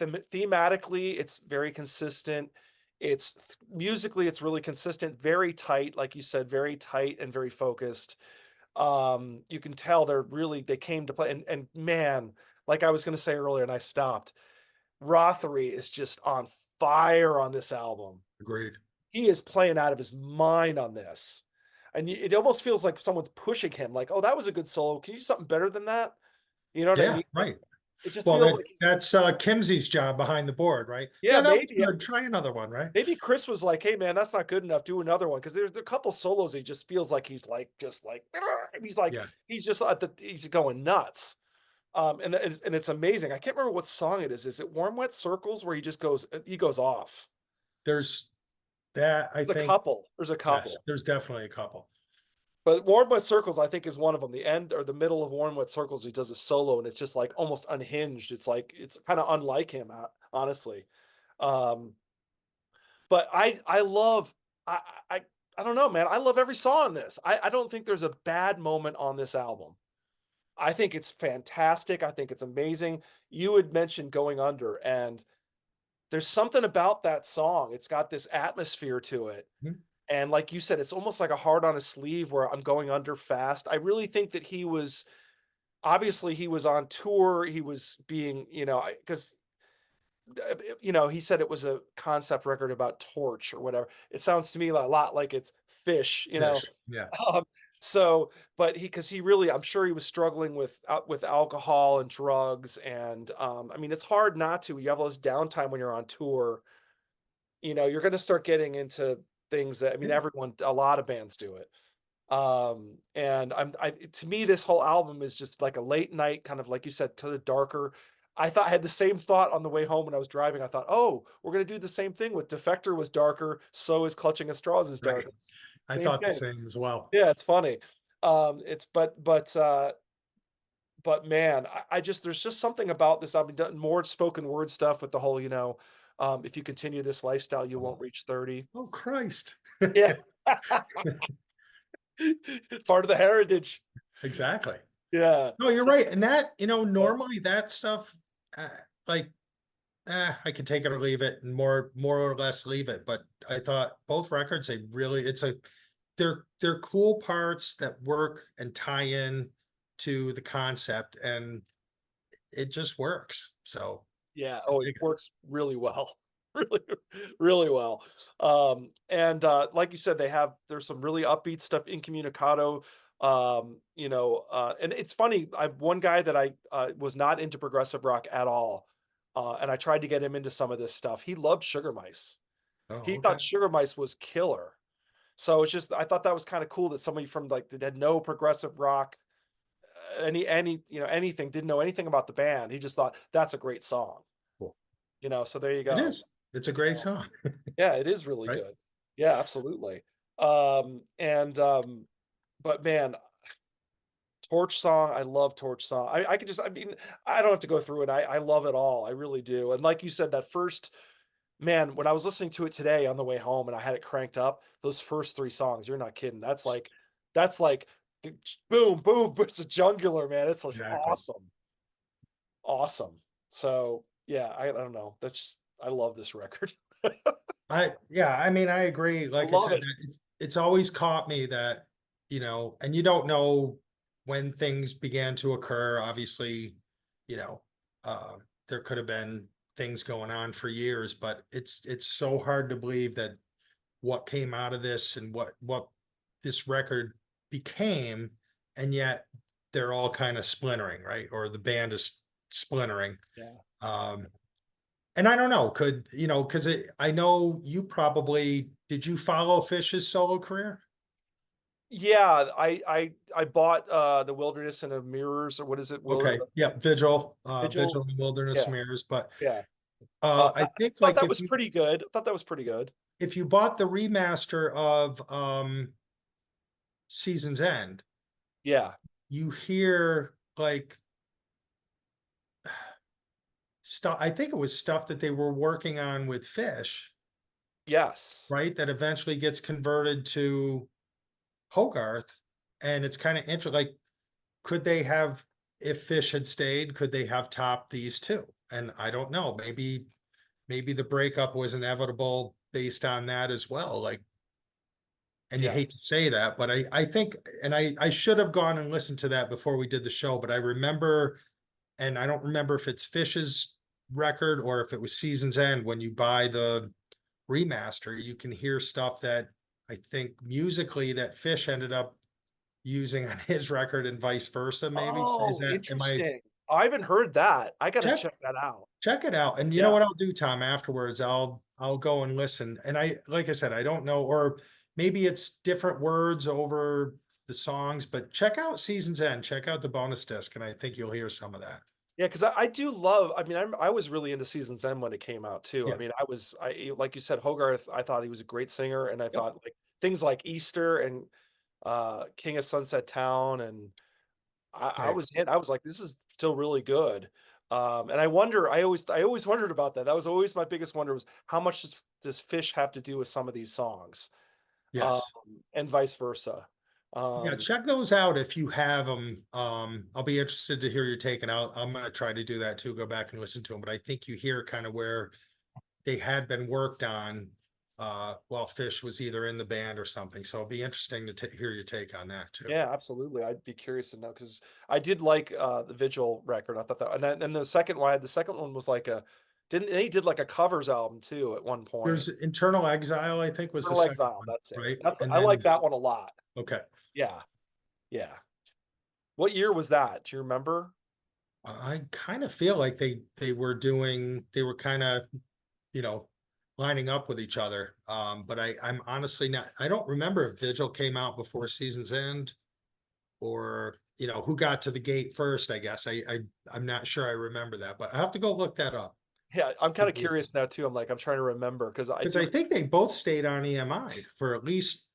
thematically it's very consistent. It's musically it's really consistent, very tight, like you said, very tight and very focused. You can tell they came to play, and man, like I was going to say earlier and I stopped. Rothery is just on fire on this album. Agreed. He is playing out of his mind on this. And it almost feels like someone's pushing him, like, oh, that was a good solo. Can you do something better than that? You know what I Yeah, mean? Like, right. it just Well, feels like he's, that's Kimsey's job behind the board, right? yeah, Yeah, that was maybe. good. Try another one, right? Maybe Chris was like, hey, man, that's not good enough. Do another one. Because there's a couple solos. He just feels like he's like, just like, he's like, Yeah. he's going nuts. And it's amazing. I can't remember what song it is. Is it Warm Wet Circles where he goes off? There's that. I There's a think couple. There's a yes. couple. There's definitely a couple. But Warm Wet Circles, I think, is one of them. The end or the middle of Warm Wet Circles, he does a solo, and it's just like almost unhinged. It's like it's kind of unlike him, honestly. Um, but I love I I I don't know, man. I love every song on this. I don't think there's a bad moment on this album. I think it's fantastic. I think it's amazing. You had mentioned Going Under, and there's something about that song. It's got this atmosphere to it. Mhm. And like you said, it's almost like a heart on a sleeve where I'm going under fast. I really think that he was on tour. He was being, because he said it was a concept record about torch or whatever. It sounds to me a lot like it's Fish, Fish. Yeah. Um, so, but because he really, I'm sure he was struggling with alcohol and drugs, and I mean, it's hard not to. You have all this downtime when you're on tour. You're going to start getting into things that, I mean, Yeah. a lot of bands do it. And to me, this whole album is just like a late night kind of, like you said, to the darker. I had the same thought on the way home when I was driving. I thought, oh, we're gonna do the same thing with Defector was darker, so is Clutching at Straws is Right. darker. I Same thought the thing. same as well. Yeah, it's funny. It's but man, I just there's just something about this. I've done more spoken word stuff with the whole, if you continue this lifestyle, you won't reach 30. Oh, Christ. Yeah. Part of the heritage. Exactly. Yeah. No, you're So, right. And that, normally that stuff, uh, like, I could take it or leave it and more or less leave it. But I thought both records, they're cool parts that work and tie in to the concept, and it just works. So yeah. I Oh, it dig it. works really well. Really, really well. And like you said, there's some really upbeat stuff incommunicado. And it's funny. One guy that I was not into progressive rock at all. And I tried to get him into some of this stuff. He loved Sugar Mice. Oh, He okay. thought Sugar Mice was killer. So it's just, I thought that was kind of cool that somebody from like that had no progressive rock, anything, didn't know anything about the band. He just thought that's a great song. Cool. So there you It go. is. It's a You great know, song, yeah, it is really right? good. Yeah, absolutely. And but man, Torch song, I love Torch song. I could just, I mean, I don't have to go through it. I love it all. I really do. And like you said, that first, man, when I was listening to it today on the way home and I had it cranked up, those first three songs, you're not kidding. That's like boom, boom, it's a jungular, man. It's just Exactly. awesome. Awesome. So yeah, I don't know. I love this record. Yeah, I mean, I agree. I Like I love said, it. that it's always caught me that, and you don't know when things began to occur. Obviously, you know, uh, there could have been things going on for years, but it's so hard to believe that what came out of this and what this record became, and yet they're all kind of splintering, right? Or the band is splintering. Yeah. Um, and I don't know, because I know you probably did you follow Fish's solo career? Yeah, I bought The Wilderness and of Mirrors, or what is it? Okay, yeah, Vigil, Vigil. Vigil in the Wilderness Yeah, Mirrors. But yeah. I I think thought like that was pretty good. I thought that was pretty good. if you bought the remaster of Season's End, Yeah. you hear like stuff. I think it was stuff that they were working on with Fish, Yes. right? That eventually gets converted to Hogarth, and it's kind of interesting. Like, could they have, if Fish had stayed, could they have topped these two? And I don't know. Maybe the breakup was inevitable based on that as well. Like, and you hate Yes. to say that, but I think, and I should have gone and listened to that before we did the show, but I remember, and I don't remember if it's Fish's record or if it was Season's End. When you buy the remaster, you can hear stuff that I think musically that Fish ended up using on his record and vice versa. Maybe is Oh, that, am I interesting. I haven't heard that. I gotta check check that out. check it out? And you know Yeah. what I'll do, Tom, afterwards, I'll go and listen. And like I said, I don't know, or maybe it's different words over the songs, but check out Season's End, check out the bonus disc, and I think you'll hear some of that. Yeah, because I do love. I mean, I was really into Seasons End when it came out too. I Yeah. mean, like you said, Hogarth. I thought he was a great singer, and I Yep. thought like things like Easter and King of Sunset Town, and I Right. was in. I was like, this is still really good. And I wonder. I always wondered about that. That was always my biggest wonder was how much does Fish have to do with some of these songs, um, Yes. and vice versa. Yeah, Um, check those out if you have them. I'll be interested to hear your take, and I'm gonna try to do that too. Go back and listen to them. But I think you hear kind of where they had been worked on while Fish was either in the band or something. So it'll be interesting to hear your take on that too. Yeah, absolutely. I'd be curious to know because I did like the Vigil record. I thought that, and the second one was like Didn't he did like a covers album too at one point? There's Internal Exile, I think was the Eternal second Exile, one, that's it. right? That's And I like then, that one a lot. okay, Yeah, yeah. What year was that? Do you remember? I kind of feel like they were kind of, you know, lining up with each other. But I'm honestly not, I don't remember if Vigil came out before Season's End or, who got to the gate first, I guess. I'm not sure I remember that, but I have to go look that up. Yeah, I'm kind of curious now too. I'm trying to remember because I Because I do. think they both stayed on EMI for at least,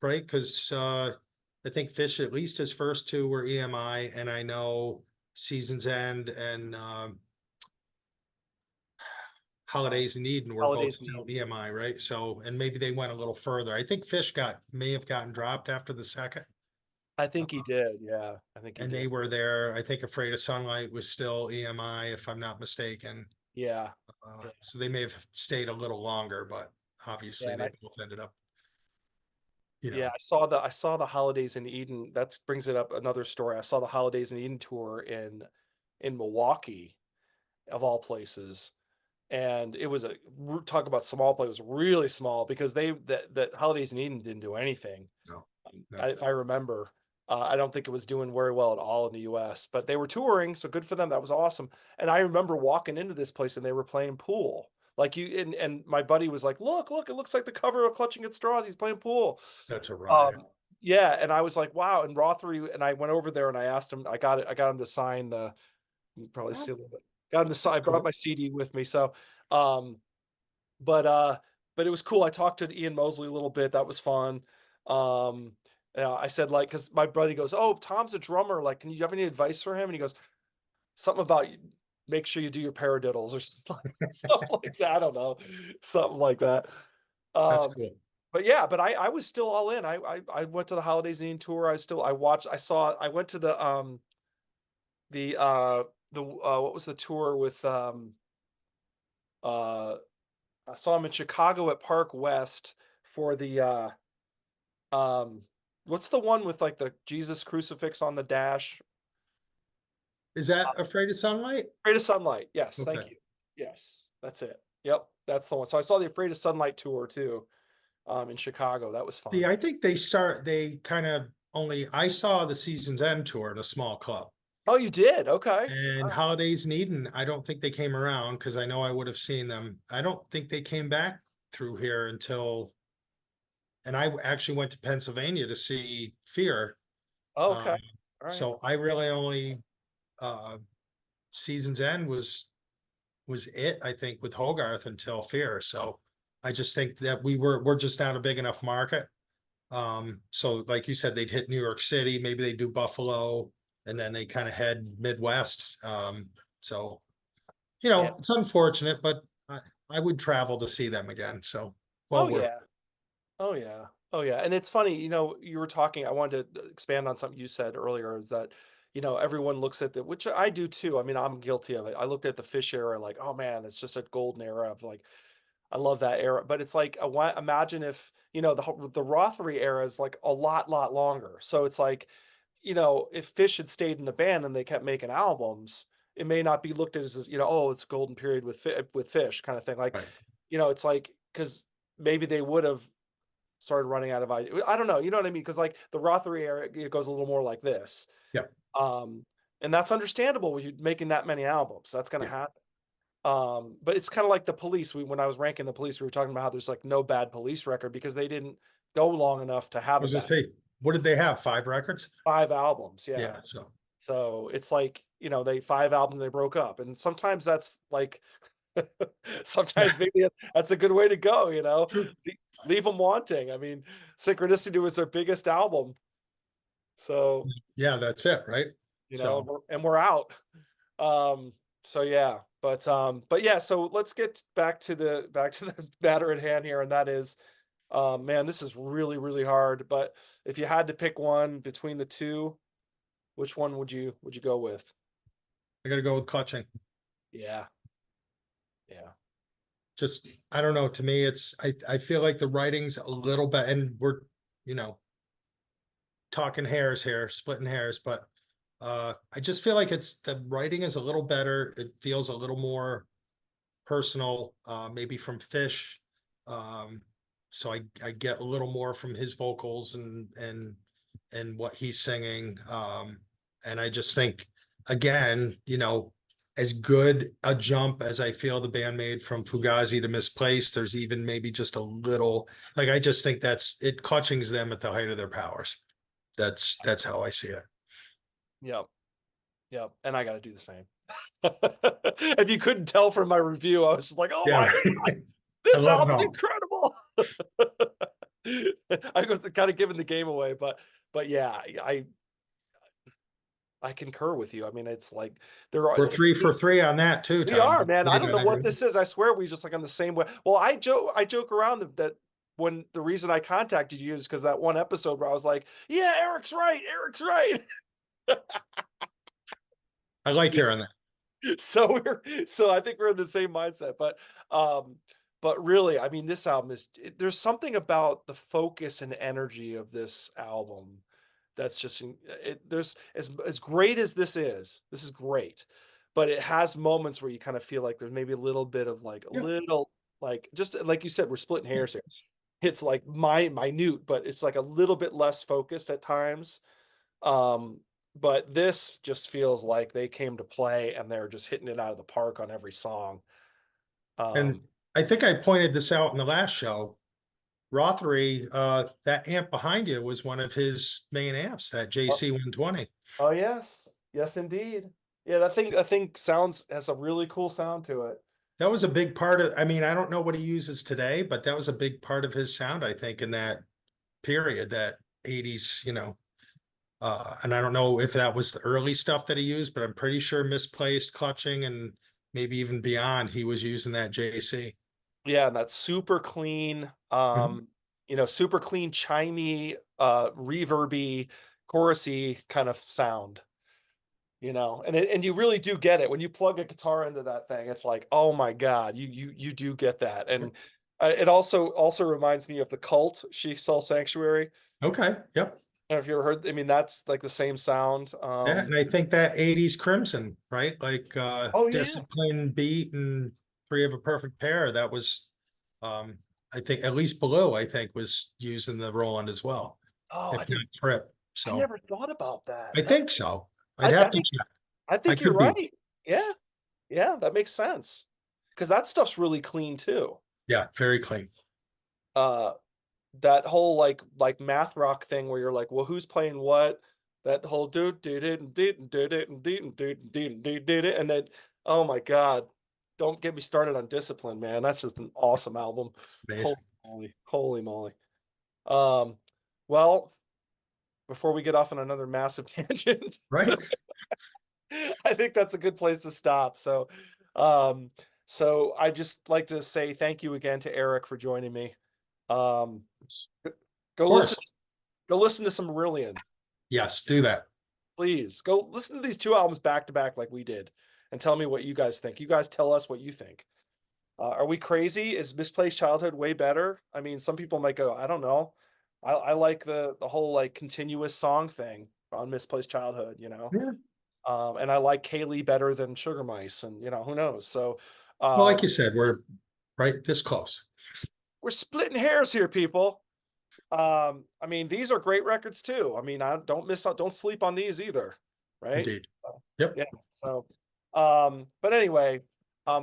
right? Because I think Fish, at least his first two were EMI, and I know Season's End and um, Holidays in Eden were both Holidays in still Eden. EMI, right? So, and maybe they went a little further. I think Fish may have gotten dropped after the second, I uh, think he did. Yeah, I think he and did. they were there. I think Afraid of Sunlight was still EMI, if I'm not mistaken. Yeah, yeah, So they may have stayed a little longer, but yeah. obviously And they both ended up, you yeah, know, I saw the Holidays in Eden. That brings it up another story. I saw the Holidays in Eden tour in Milwaukee, of all places, and it was talk about small play. It was really small because that Holidays in Eden didn't do anything. no, no, If I remember, I don't think it was doing very well at all in the U.S. But they were touring, so good for them. That was awesome. And I remember walking into this place and they were playing pool. Like you and my buddy was like, "Look! It looks like the cover of Clutching at Straws. He's playing pool." that's a riot. Um, yeah, and I was like, "Wow!" And Rothery and I went over there and I asked him. I got him to sign the. You can probably see Oh, a little bit. Got him to sign. that's I brought cool. my CD with me, so um, but uh but it was cool. I talked to Ian Mosley a little bit. That was fun. Um I said like because my buddy goes, "Oh, Tom's a drummer. Like, can you have any advice for him?" And he goes, something about make sure you do your paradiddles or something like that. I don't know. Something like that. That's Um cool. but yeah, but I was still all in. I went to the Holidays Inn tour. I watched I went to the what was the tour with uh I saw him in Chicago at Park West for the um what's the one with like the Jesus crucifix on the dash? Is that Afraid of Sunlight? Afraid of Sunlight. Yes, Okay. thank you. Yes, that's it. Yep, that's the one. So I saw the Afraid of Sunlight tour too in Chicago. That was See, fun. I think they kind of only, I saw the Season's End tour at a small club. Oh, you did? Okay. And Wow. Holidays in Eden, I don't think they came around because I know I would have seen them. I don't think they came back through here until, and I actually went to Pennsylvania to see Fear. Oh, Um, okay. All right. so I really only, uh, Season's End was it, I think, with Hogarth until Fear. So I just think that we're just not a big enough market. So like you said, they'd hit New York City, maybe they do Buffalo, and then they kind of head Midwest. So Yeah. it's unfortunate, but I would travel to see them again. So Oh well worth yeah. Oh yeah. Oh yeah. And it's funny, you were talking, I wanted to expand on something you said earlier is that, everyone looks at the, which I do too. I mean, I'm guilty of it. I looked at the Fish era like, oh man, it's just a golden era of like, I love that era. But it's like, imagine if, the Rothery era is like a lot longer. So it's like, if Fish had stayed in the band and they kept making albums, it may not be looked at as, oh, it's a golden period with Fish kind of thing. Like, it. Right. it's like, because maybe they would have started running out of ideas. I don't know. You know what I mean? Because like the Rothery era, it goes a little more like this. Yeah. Um, and that's understandable when you're making that many albums. That's going to Yeah. happen. But it's kind of like the Police. When I was ranking the Police, we were talking about how there's like no bad Police record because they didn't go long enough to have a Was it bad say, what did they have? 5 records? 5 albums. Yeah. Yeah. So So it's like, they 5 albums and they broke up. And sometimes that's like, yeah, sometimes maybe that's a good way to go, true. leave them wanting. I mean, Synchronicity was their biggest album. So, Yeah, that's it, right? So and we're out. Um, so yeah, but yeah, so let's get back to the matter at hand here, and that is, man, this is really, really hard. But if you had to pick one between the two, which one would you go with? I got to go with Clutching. Yeah, yeah, Just I don't know. To me, I feel like the writing's a little bit, and we're you know talking hairs here, splitting hairs, but I just feel like it's the writing is a little better. It feels a little more personal, maybe from Fish. Um, so I get a little more from his vocals and what he's singing. And I just think, again, as good a jump as I feel the band made from Fugazi to Misplaced, there's even maybe just a little, like, I just think it clutchings them at the height of their powers. That's how I see it. Yep. Yep. And I got to do the same. If you couldn't tell from my review, I was just like, oh Yeah, my, I this love it album's all. incredible. I was kind of giving the game away, but yeah, I concur with you. I mean, it's like there are We're 3 for 3 on that too, we Tom. are, man. I Pretty don't know good. what this is. I swear we just like on the same way. Well, I joke around that when the reason I contacted you is because that one episode where I was like, yeah, Eric's right. Eric's right. I like hearing that. So I think we're in the same mindset. Um, but really, I mean, this album there's something about the focus and energy of this album that's just there's as great as this is great, but it has moments where you kind of feel like there's maybe a little bit of like a Yeah. little like just like you said, we're splitting hairs here. It's like minute, but it's like a little bit less focused at times. Um, but this just feels like they came to play and they're just hitting it out of the park on every song. And Um, I think I pointed this out in the last show. Rothery, that amp behind you was one of his main amps, that oh, JC 120. oh yes, yes indeed. Yeah, that thing sounds has a really cool sound to it. That was a big part of, I mean, I don't know what he uses today, but that was a big part of his sound, I think, in that period, that 80s, and I don't know if that was the early stuff that he used, but I'm pretty sure Misplaced, Clutching, and maybe even beyond, he was using that JC. Yeah, and that's super clean, Mhm. super clean, chimey, reverby, chorusy kind of sound. And you really do get it when you plug a guitar into that thing. It's like, oh my God, you do get that. And it also reminds me of the Cult, She Soul Sanctuary. Okay. Yep. I don't know if you ever heard, I mean, that's like the same sound. Yeah, and I think that 80s Crimson, right? Like Oh yeah. Discipline, Beat, and Three of a Perfect Pair. That was I think at least Below, I think, was using the Roland as well, Oh, if not Trip. I So never thought about that. I think so. I'd I have to think, check. I I think you're could be. right. Yeah. Yeah. That makes sense. Cause that stuff's really clean too. Yeah, very clean. Uh, that whole like math rock thing where you're like, well, who's playing what? That whole did it and did it and did it and then oh my God, don't get me started on Discipline, man. That's just an awesome album. Holy Amazing. moly, holy moly. Um, well, before we get off on another massive tangent, Right? I think that's a good place to stop. Um, so I just like to say thank you again to Eric for joining me. Um, Of go course. listen Go listen to some Marillion. Yes, do that. Please go listen to these two albums back to back like we did and tell me what you guys think. You guys tell us what you think. Are we crazy? Is Misplaced Childhood way better? I mean, some people might go, I don't know. I like the whole like continuous song thing on Misplaced Childhood. Yeah. And I like Kaylee better than Sugar Mice, and who knows? So Well, like um, you said, we're right this close. we're splitting hairs here, people. I mean, these are great records too. I mean, I don't miss out, don't sleep on these either, right? Indeed. Yep. Yeah. So, but anyway,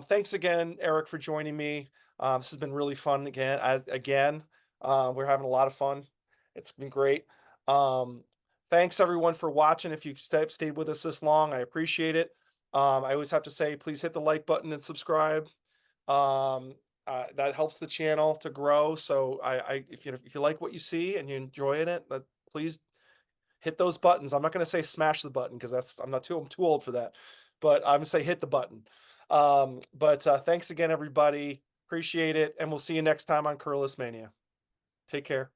thanks again, Eric, for joining me. This has been really fun again. We're having a lot of fun. It's been great. Um, Thanks everyone for watching. If you've stayed with us this long, I appreciate it. I always have to say, please hit the like button and subscribe. Um, that helps the channel to grow. So if you like what you see and you're enjoying it, please hit those buttons. I'm not going to say smash the button because I'm too old for that, but I'm going to say hit the button. But thanks again, everybody. Appreciate it. And we'll see you next time on Curless Mania. Take care.